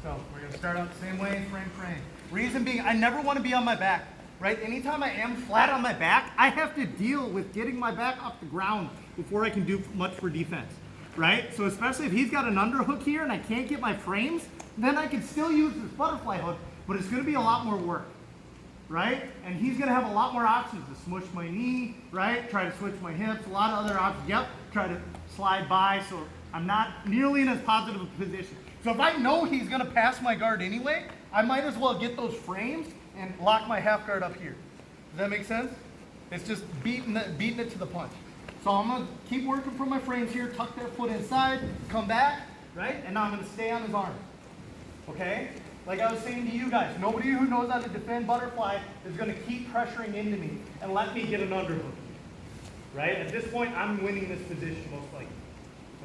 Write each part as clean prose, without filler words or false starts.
So we're going to start out the same way, frame. Reason being, I never want to be on my back, right? Anytime I am flat on my back, I have to deal with getting my back off the ground before I can do much for defense, right? So especially if he's got an underhook here and I can't get my frames, then I can still use this butterfly hook, but it's going to be a lot more work, right? And he's going to have a lot more options to smush my knee, right? Try to switch my hips, a lot of other options. Yep, try to slide by, so I'm not nearly in as positive a position. So if I know he's going to pass my guard anyway, I might as well get those frames and lock my half guard up here. Does that make sense? It's just beating it to the punch. So I'm going to keep working from my frames here, tuck that foot inside, come back, right? And now I'm going to stay on his arm. Okay? Like I was saying to you guys, nobody who knows how to defend butterfly is going to keep pressuring into me and let me get an underhook. Right? At this point, I'm winning this position most likely.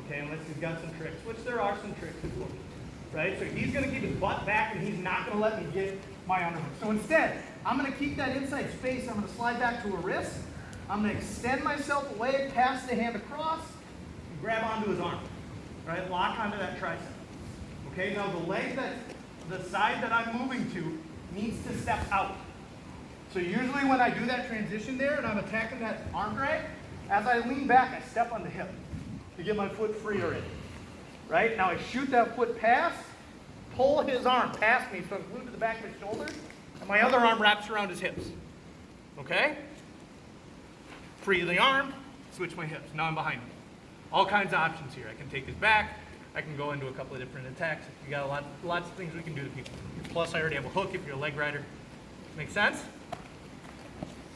Okay, unless he's got some tricks, which there are some tricks in foot. Right? So he's going to keep his butt back and he's not going to let me get my underhook. So instead, I'm going to keep that inside space. I'm going to slide back to a wrist. I'm going to extend myself away, pass the hand across, and grab onto his arm. Right? Lock onto that tricep. Okay, now the leg the side that I'm moving to needs to step out. So usually when I do that transition there and I'm attacking that arm drag, as I lean back, I step on the hip to get my foot free already. Right? Now I shoot that foot past, pull his arm past me so I'm glued to the back of his shoulder, and my other arm wraps around his hips. Okay? Free the arm, switch my hips. Now I'm behind him. All kinds of options here. I can take his back. I can go into a couple of different attacks. You got lots of things we can do to people. Plus, I already have a hook if you're a leg rider. Make sense?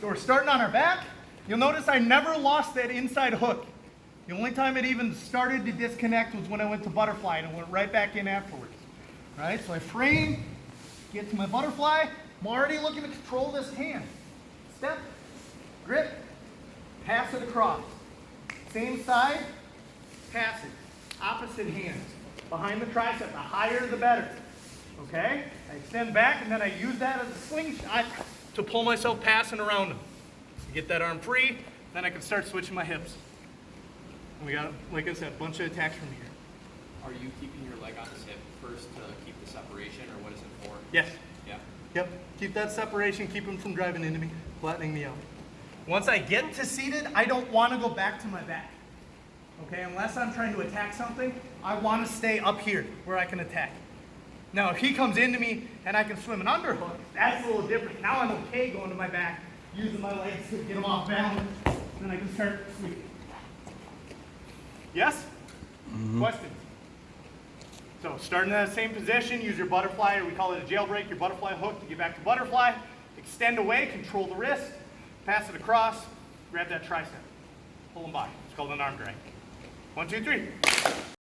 So we're starting on our back. You'll notice I never lost that inside hook. The only time it even started to disconnect was when I went to butterfly and it went right back in afterwards. Right? So I frame, get to my butterfly. I'm already looking to control this hand. Step, grip, pass it across. Same side, pass it. Opposite hand. Behind the tricep, the higher the better. Okay? I extend back and then I use that as a slingshot to pull myself passing around him. Get that arm free, then I can start switching my hips. And we got, like I said, a bunch of attacks from here. Are you keeping your leg on his hip first to keep the separation, or what is it for? Yes. Yeah. Yep. Keep that separation, keep him from driving into me, flattening me out. Once I get to seated, I don't want to go back to my back. Okay, unless I'm trying to attack something, I want to stay up here where I can attack. Now, if he comes into me and I can swim an underhook, that's a little different. Now I'm okay going to my back, using my legs to get him off balance, then I can start sweeping. Yes? Mm-hmm. Questions? So, starting in that same position, use your butterfly, or we call it a jailbreak, your butterfly hook to get back to butterfly. Extend away, control the wrist, pass it across, grab that tricep, pull him by. It's called an arm drag. 1, 2, 3.